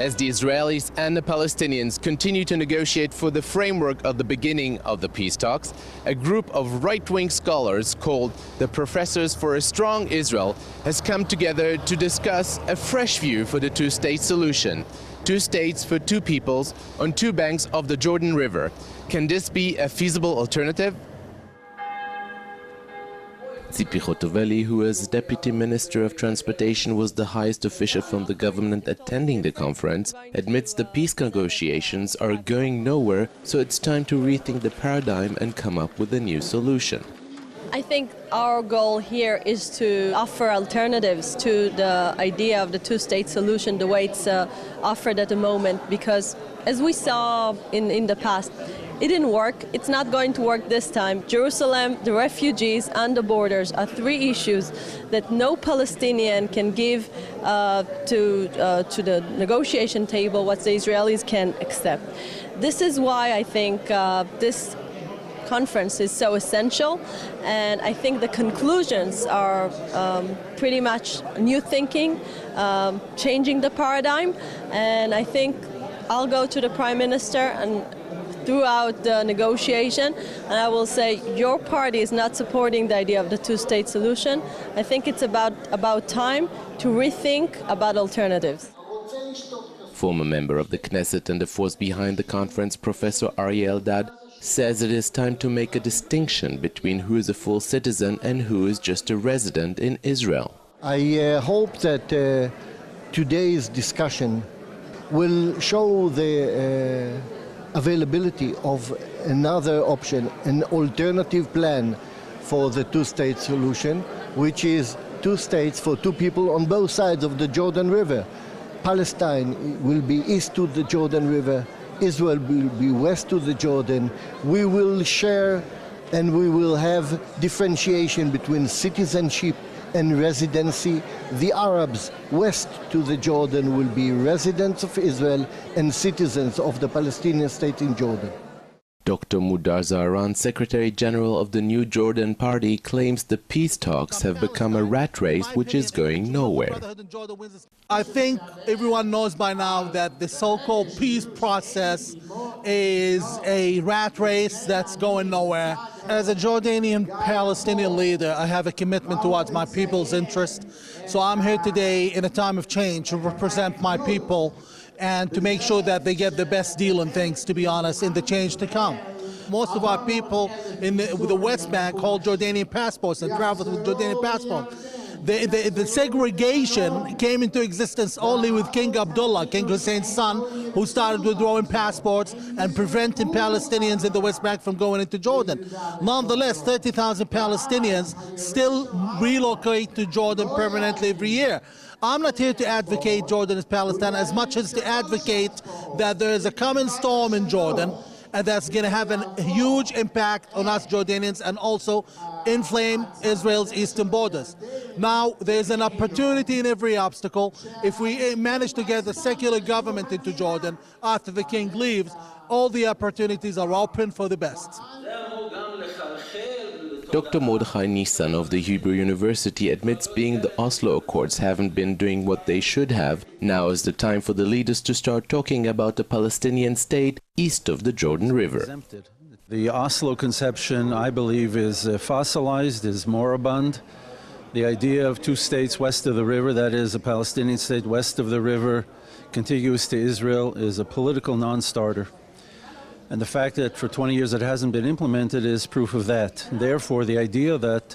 as the Israelis and the Palestinians continue to negotiate for the framework of the beginning of the peace talks, a group of right-wing scholars called the Professors for a Strong Israel has come together to discuss a fresh view for the two-state solution. Two states for two peoples on two banks of the Jordan River. Can this be a feasible alternative? Tzipi Hotovely, who as Deputy Minister of Transportation was the highest official from the government attending the conference, admits the peace negotiations are going nowhere, so it's time to rethink the paradigm and come up with a new solution. I think our goal here is to offer alternatives to the idea of the two-state solution the way it's offered at the moment, because as we saw in the past, it didn't work. It's not going to work this time. Jerusalem, the refugees, and the borders are three issues that no Palestinian can give to the negotiation table what the Israelis can accept. This is why I think this conference is so essential, and I think the conclusions are pretty much new thinking, changing the paradigm, and I think I'll go to the Prime Minister and throughout the negotiation, and I will say your party is not supporting the idea of the two-state solution. I think it's about time to rethink about alternatives. Former member of the Knesset and the force behind the conference, Professor Aryeh Eldad, says it is time to make a distinction between who is a full citizen and who is just a resident in Israel. I hope that today's discussion will show the availability of another option, an alternative plan for the two-state solution, which is two states for two people on both sides of the Jordan River. Palestine will be east to the Jordan River, Israel will be west to the Jordan. We will share and we will have differentiation between citizenship and residency. The Arabs west to the Jordan will be residents of Israel and citizens of the Palestinian state in Jordan. Dr. Mudar Zaharan, Secretary General of the New Jordan Party, claims the peace talks have become a rat race which is going nowhere. I think everyone knows by now that the so-called peace process is a rat race that's going nowhere. As a Jordanian Palestinian leader, I have a commitment towards my people's interest. So I'm here today in a time of change to represent my people and to make sure that they get the best deal and things, to be honest, in the change to come. Most of our people in the West Bank hold Jordanian passports and travel with Jordanian passports. The segregation came into existence only with King Abdullah, King Hussein's son, who started withdrawing passports and preventing Palestinians in the West Bank from going into Jordan. Nonetheless, 30,000 Palestinians still relocate to Jordan permanently every year. I'm not here to advocate Jordan as Palestine as much as to advocate that there is a coming storm in Jordan, and that's going to have a huge impact on us Jordanians and also inflame Israel's eastern borders. Now, there's an opportunity in every obstacle. If we manage to get a secular government into Jordan after the king leaves, all the opportunities are open for the best. Dr. Mordechai Nissan of the Hebrew University admits being the Oslo Accords haven't been doing what they should have. Now is the time for the leaders to start talking about a Palestinian state east of the Jordan River. The Oslo conception, I believe, is fossilized, is moribund. The idea of two states west of the river, that is, a Palestinian state west of the river, contiguous to Israel, is a political non-starter. And the fact that for 20 years it hasn't been implemented is proof of that. Therefore, the idea that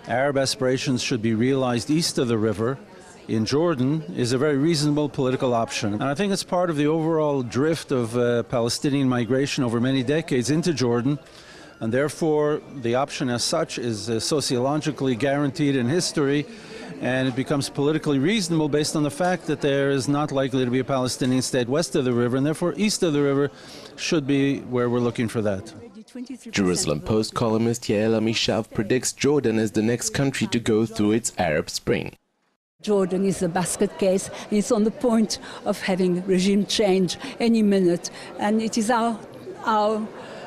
Arab aspirations should be realized east of the river in Jordan is a very reasonable political option. And I think it's part of the overall drift of Palestinian migration over many decades into Jordan. And therefore, the option as such is sociologically guaranteed in history, and it becomes politically reasonable based on the fact that there is not likely to be a Palestinian state west of the river, and therefore east of the river should be where we're looking for that. Jerusalem Post columnist Yael Amishav predicts Jordan is the next country to go through its Arab Spring. Jordan is a basket case. It's on the point of having regime change any minute, and it is our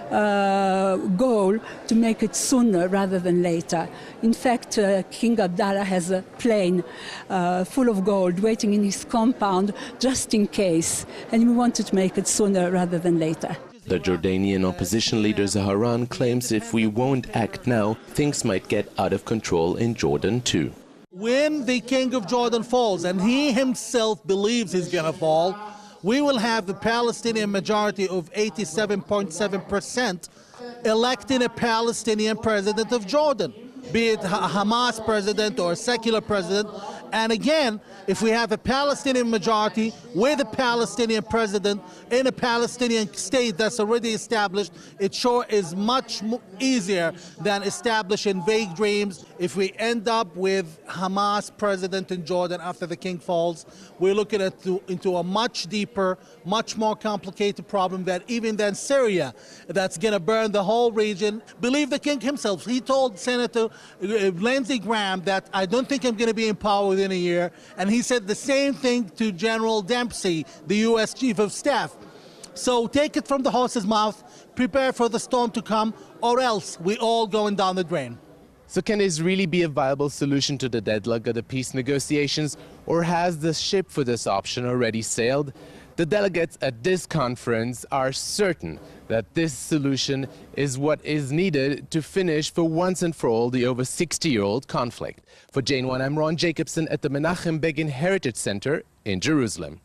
goal to make it sooner rather than later. In fact, King Abdallah has a plane full of gold waiting in his compound just in case, and we wanted to make it sooner rather than later. The Jordanian opposition leader Zaharan claims if we won't act now, things might get out of control in Jordan too. When the king of Jordan falls, and he himself believes he's going to fall, we will have the Palestinian majority of 87.7% electing a Palestinian president of Jordan, be it a Hamas president or a secular president. And again, if we have a Palestinian majority with a Palestinian president in a Palestinian state that's already established, it sure is much easier than establishing vague dreams. If we end up with Hamas president in Jordan after the king falls, we're looking into a much deeper, much more complicated problem than Syria, that's going to burn the whole region. Believe the king himself. He told Senator Lindsey Graham that I don't think I'm going to be in power within a year, and he said the same thing to General Dempsey, the U.S. Chief of Staff. So take it from the horse's mouth, prepare for the storm to come, or else we all going down the drain. So can this really be a viable solution to the deadlock of the peace negotiations, or has the ship for this option already sailed? The delegates at this conference are certain that this solution is what is needed to finish for once and for all the over 60-year-old conflict. For JN1, I'm Jacobsohn at the Menachem Begin Heritage Center in Jerusalem.